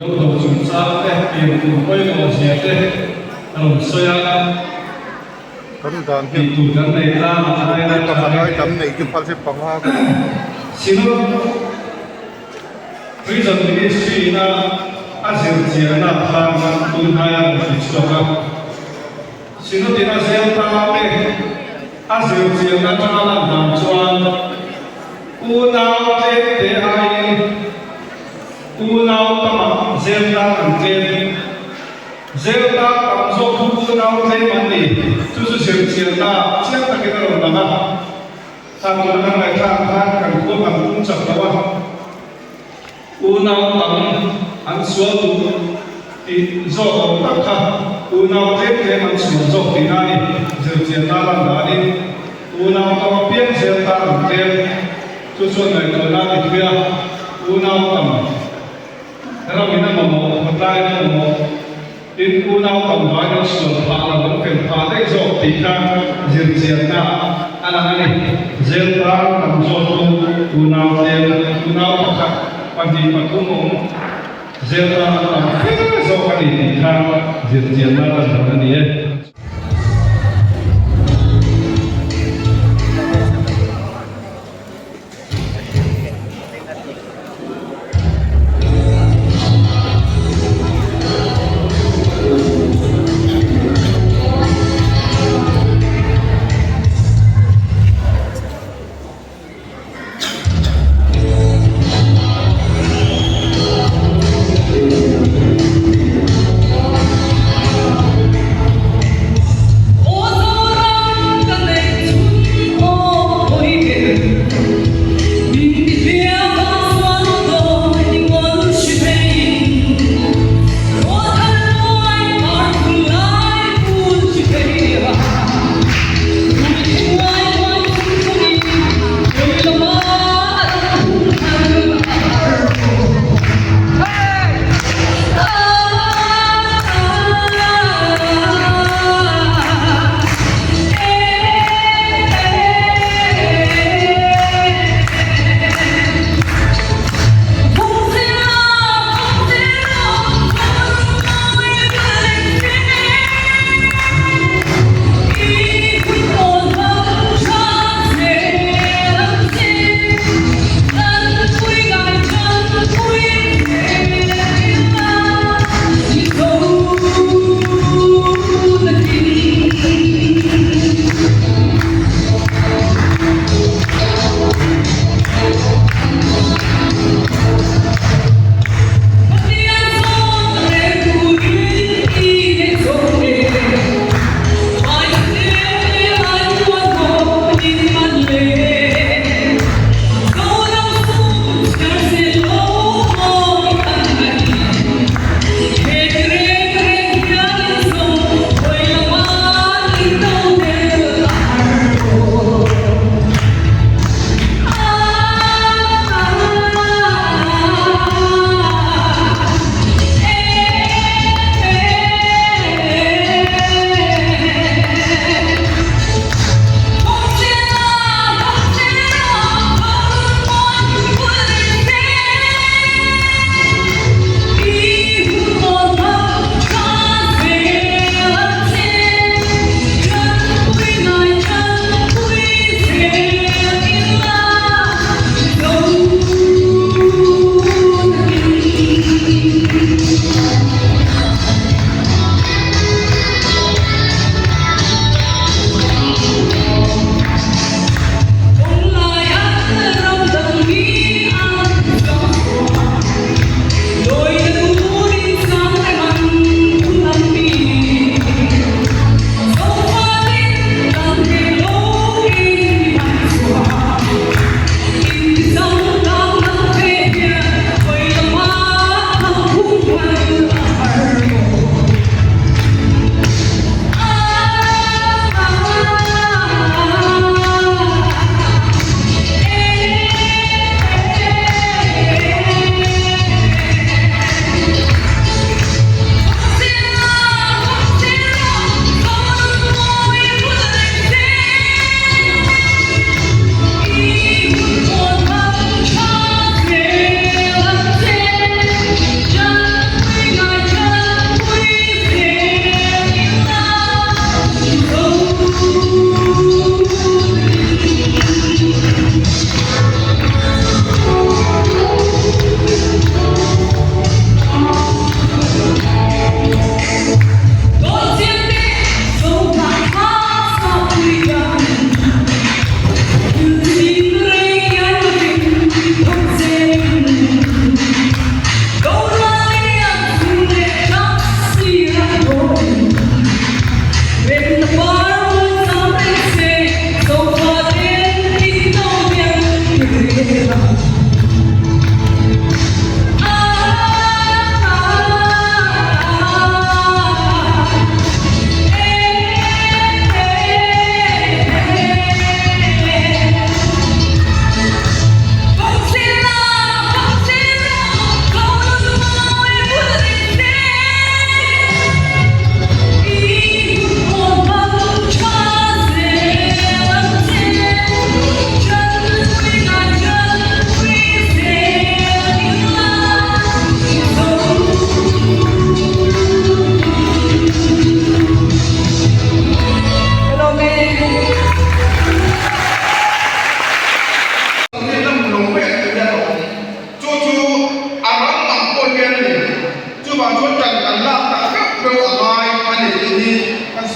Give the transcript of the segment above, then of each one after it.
đầu chúng ta tiền của quay vào xe thế đồng xoay tấm đàn thì tủ đàn này ra mà ai này tấm này tấm này chụp phát sẽ bằng hoa xin lỗi bây giờ thì suy na Azerbaijan na tham tuân hai một chút đó xin lỗi thì Azerbaijan Azerbaijan na tham làm chuan u nào thế ai u nào tâm zel ta làm zel ta tâm số u nào thế mà đi chú Azerbaijan na chắc là cái đó là mà tham tuân hai ngày tham cần có bằng cũng chậm đó u nào tâm anh số tu thì do tất cả u nào thế anh số do thì này Azerbaijan na làm đó đi u nào tâm biết zel ta làm chú này tôi nói thì kia u nào tầm thế là mình đang mò một tay đang mò in u nào tầm nói nó sửa phá là vẫn phải phá đấy rồi thì ra diện na anh này diện ta làm cho tu u nào thật và gì mà cũng muốn diện ta làm cái rồi cái gì thì ra diện na là cái gì ấy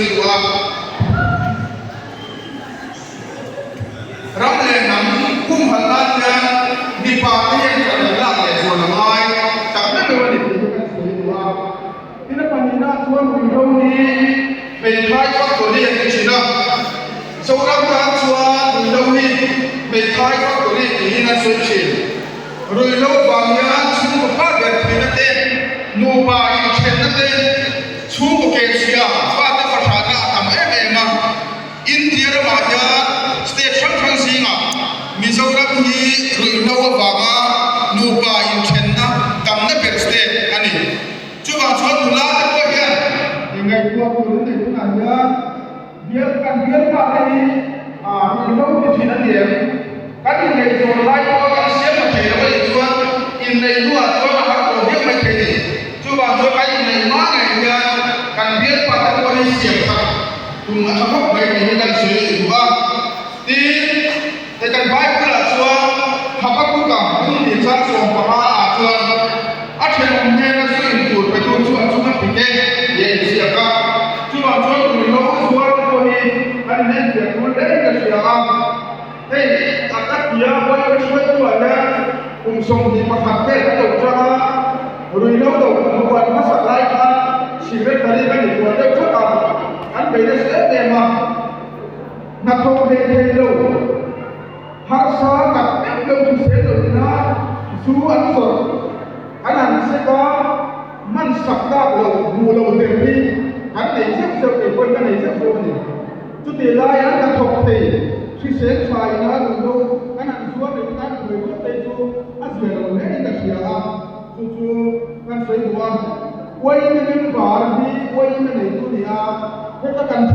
suy qua rắm lên nắm cung hận lan ra đi vào cái hiện trạng là lạc để rồi làm ai chẳng biết đâu để chúng ta suy qua thế nó phần gì đó chúa mình đâu đi về khai phát của đi thì chỉ đâu sau đó ta chúa mình đâu đi về khai phát của đi thì nó suy chỉ rồi lâu vàng nhá chúng ta phát về thì nó tên nô bà in chen nó tên chúng ta kể xia phát ta phát ra tầm em mà India mà nhá station thằng gì mà Mizoram hi rồi lâu vàng nô bà in chen na tầm nó về state anh ấy chú bà chúa tụi lá nó có hiện thì ngày qua tụi nó thì chúng ta nhá biết mà đây rồi lâu thì nó điểm các cái ngày rồi lại có cái xếp mà thầy nó bây giờ in này luôn chúa mà học đồ biết mà thầy chúa bảo chúa cái in này má này nha cần biết và các con đi xếp thật cùng là trong học bài này cần sử dụng ba thì thầy cần bài cũng là chúa học các cũng cảm cũng thì sang xuống và ba chúa thầy ông nghe nó sử dụng tuổi phải chúa chúa nó phải kê để xếp các chúa bảo chúa tụi nó chúa tôi đi anh nên việc chúa đấy là xếp các thế các kia quay cái suy tuổi này cùng sống thì mà học cái đầu cho rồi lâu đầu một quần nó sạch lại chỉ biết cái này cái gì của đây rất là anh bây giờ sẽ để mà không thể thay đâu học sao gặp em đâu thì sẽ được nó chú anh rồi anh làm sẽ có man sạch ra đầu mùa đầu tiền đi anh để xếp cho cái quên cái này xếp cho này chút tiền lại anh đã học thì khi sẽ phải nó được đâu anh làm chúa để ta người quốc tế chú anh sẽ đầu lấy cái gì à chú anh sẽ nói quay những cái đi quay những cái này chú thì thế ta cần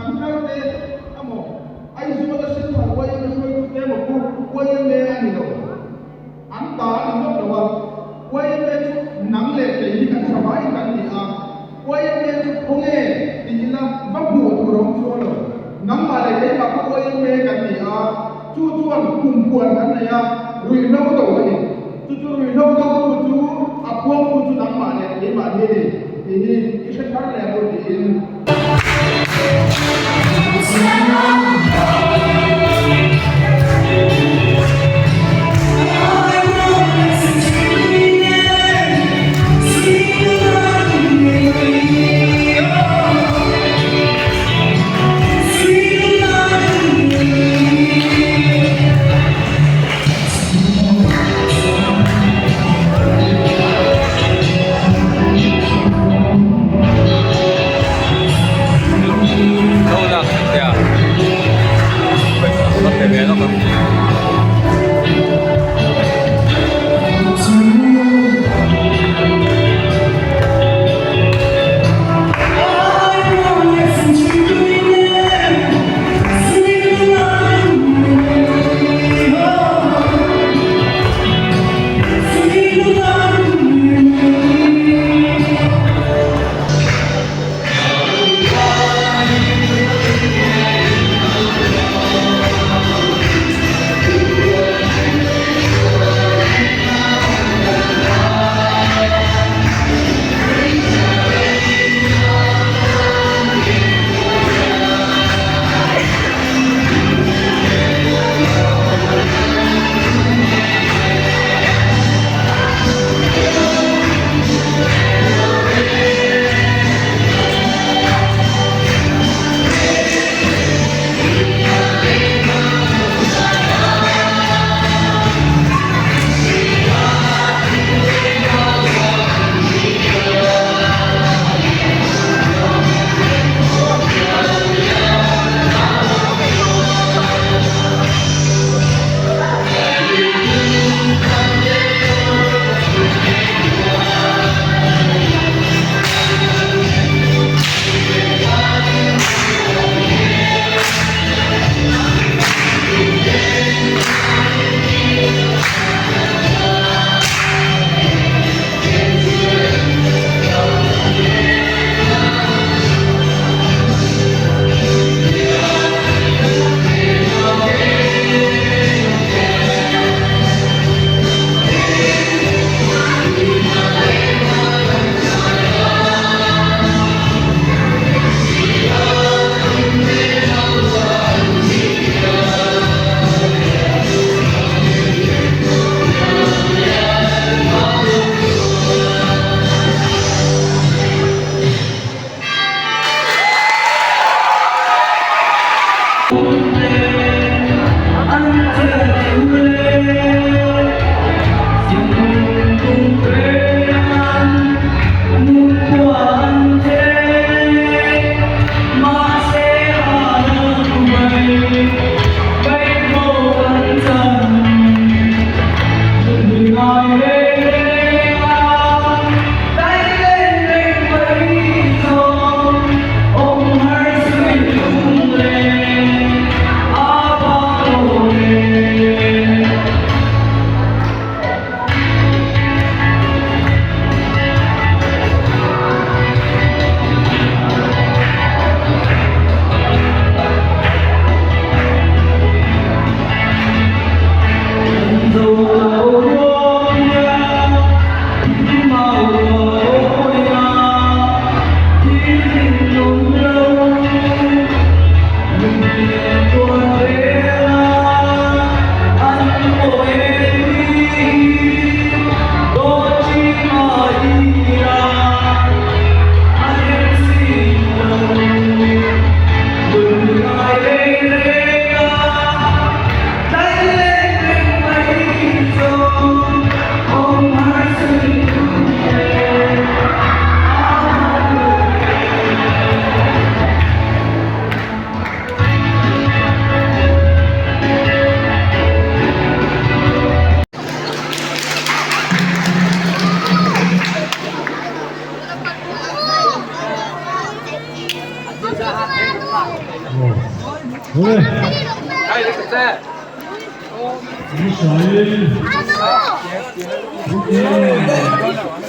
chú theo thế anh một anh chúa đã xin phải quay những cái thế một khu quay những cái anh đâu anh ta anh biết đâu quay những cái nắm lệ để đi cần sao phải cần gì quay những cái không nghe thì là bắt buộc của ông chúa rồi nắm mà để cái mà có quay những cái cần gì chú cùng buồn cái này rồi đâu có tổ gì chú rồi đâu đâu chú buông chú nắm mà để mà đi thì cái sẽ phát là một điểm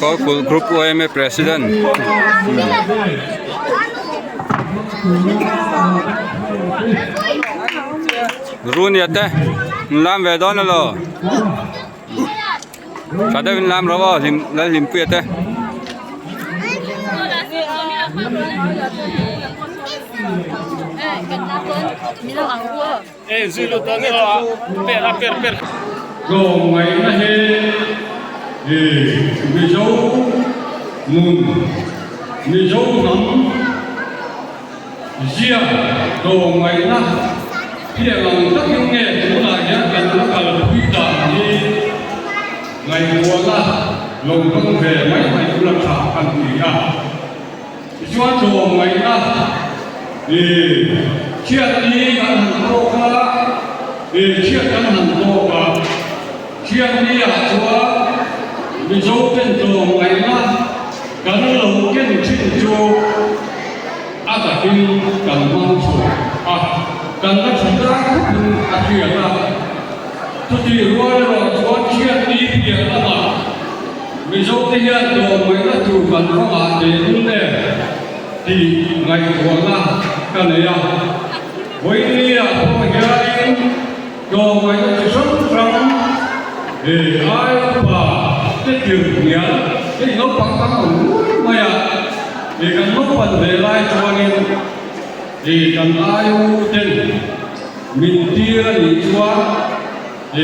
Có group OMA president. Run yate, làm về đó nữa. Sao đây làm rồi bao, làm việc yate. Rồi ngày nay thì mình dấu mùng mình dấu nắm riêng rồi ngày nay khi làm các những nghề cũng là nhớ cần nó cần quy định như ngày qua là lồng công về mấy ngày cũng làm sao cần gì à cho rồi ngày nay thì chia đi cả hàng đô cả thì chia cả hàng đô cả chia đi à chúa mình dấu tên đồ ngày nay cần lâu kiến chinh chu ta kinh cần mong chủ cần nó chúng ta không chuyện là tôi chỉ nói rồi chúa chia đi việc là mà mình dấu tên đồ mới là chủ cần không hạn đến để thì ngày của ta cần này à với đi là không phải ra đi đồ ngày nó sống trong thì ai mà cái điều nghĩa cái nó bằng của núi mà thì cần lúc phần về lại cho nên thì cần ai tên mình tia thì chúa thì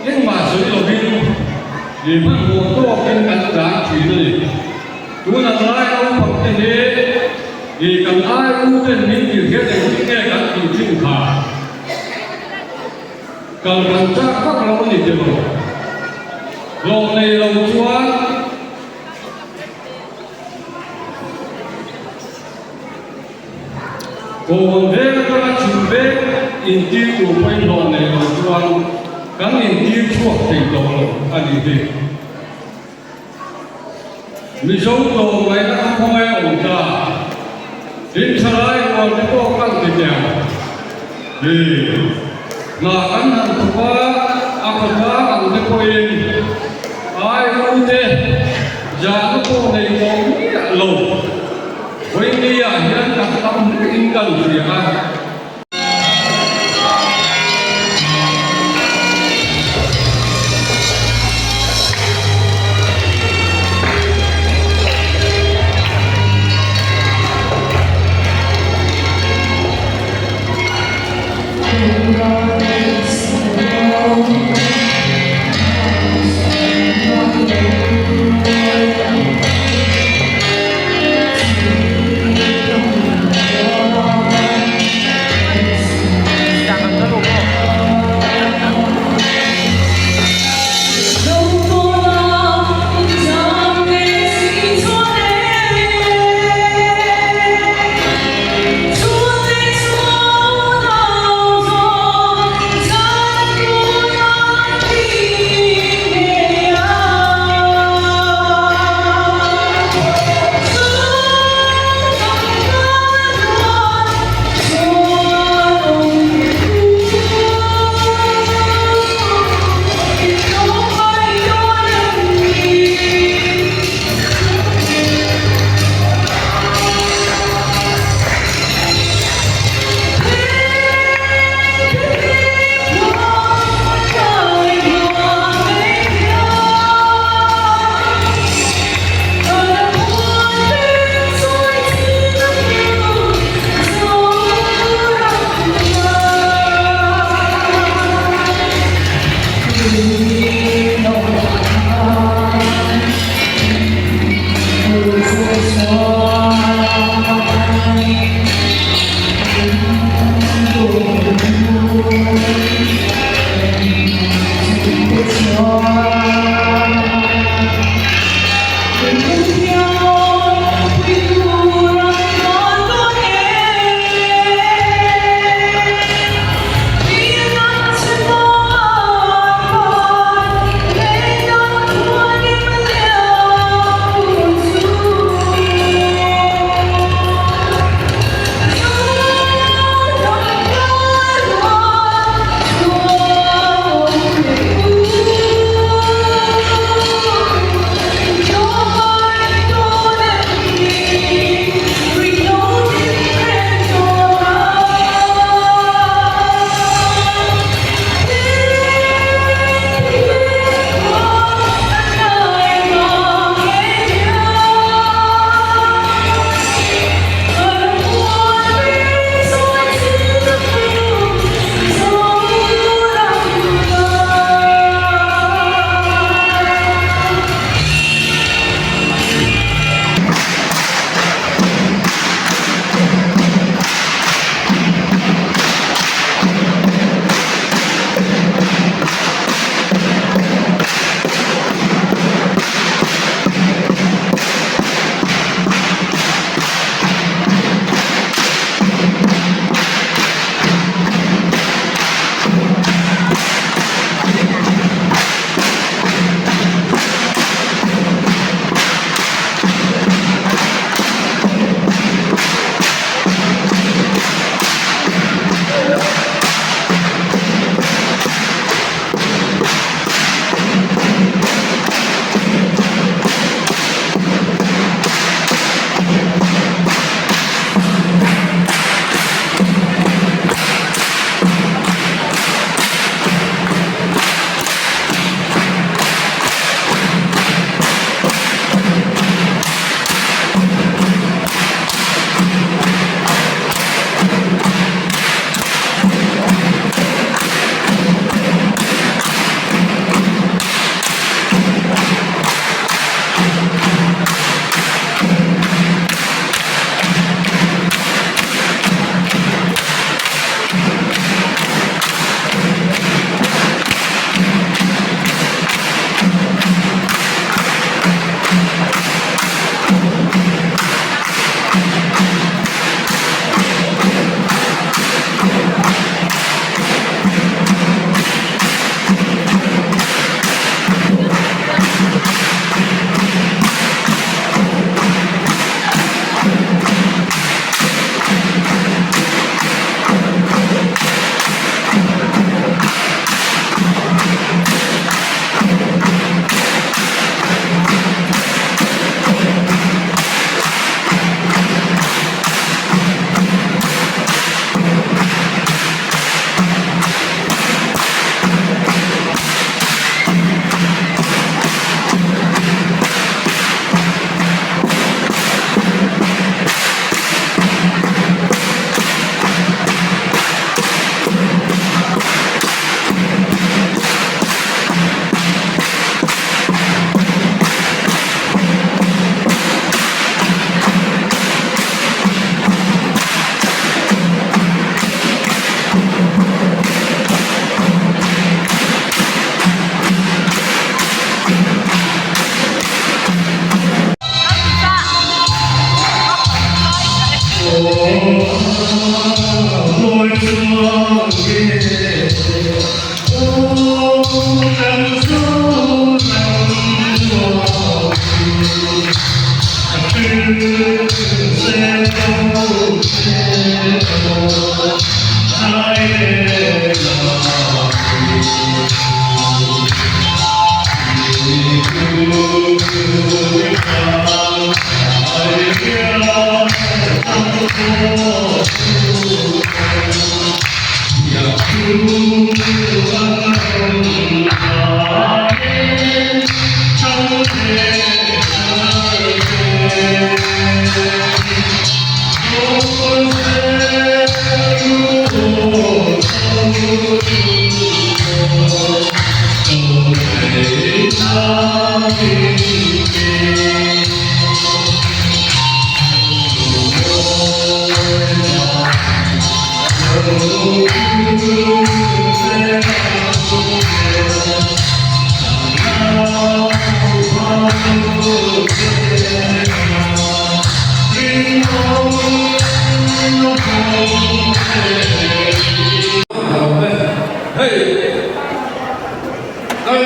nhưng mà sự đầu tiên thì mất một tô cái cần giá trị này chúng là ai không bằng tên thế thì cần ai tên mình thì cái này cũng nghe cả thì chịu khả cần cần chắc các lâu thì được lâu này lâu chúa còn thế các bạn chuẩn bị in tiêu của bên lò này lâu chúa gắn in tiêu chuộc thành đồ anh đi đi mình sống đồ này nó không ai ổn cả đến sau đây còn cái bộ căn thì nhà thì là cán hàng thực hóa ác hóa bằng cái quên ai cũng thế giờ cái cô này có lâu với đi à hiện đặt tâm in cần gì à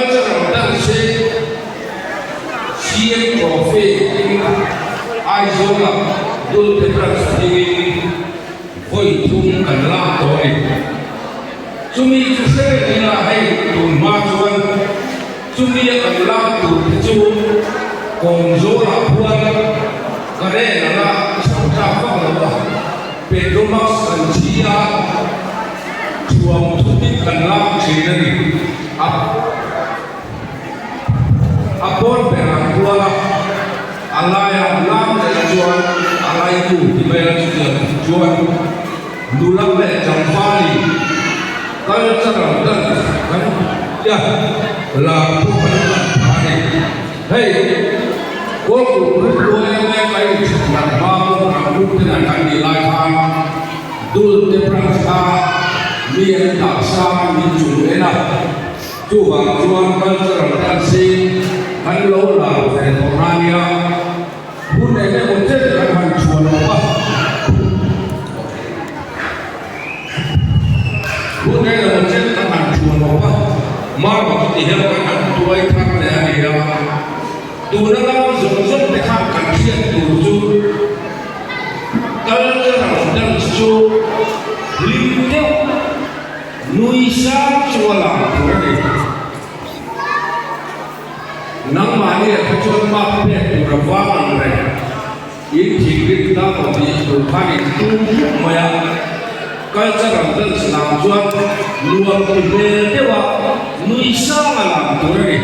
culture dan se CM Trophy Aizola dul teprak sadi voi thum kan la to ni chumi chu se ina hai tun ma chuan chumi kan la tu chu kong zo la puan kare na la chauta fa la Pedro Max kan chia chuang thumi kan la china ni apon perang kuala alaya lam le chuan alai tu di mai chuan dulang le jamfali kalau cara dan kan ya la pu kan hei ko ko mai kai na ma ko kan kan di lai kan dul te prasa mien ta sa mi chu ena chu wang chuan kan cara dan sing kan lo la ve torania hun ne ne mon te kan chuan ba hun ne ne mon te kan chuan ba mar ba ti he kan tuai kan le ani ya tu na la zo zo te kan kan thiet tu chu kal dan chu lim te nui sa chuala tu nang mani ya chuan ma pe tu ra wa man re yi thi rit da ko bi tu phani tu maya culture dan Islam chuan luang tu be te wa nui sa ma lam tu re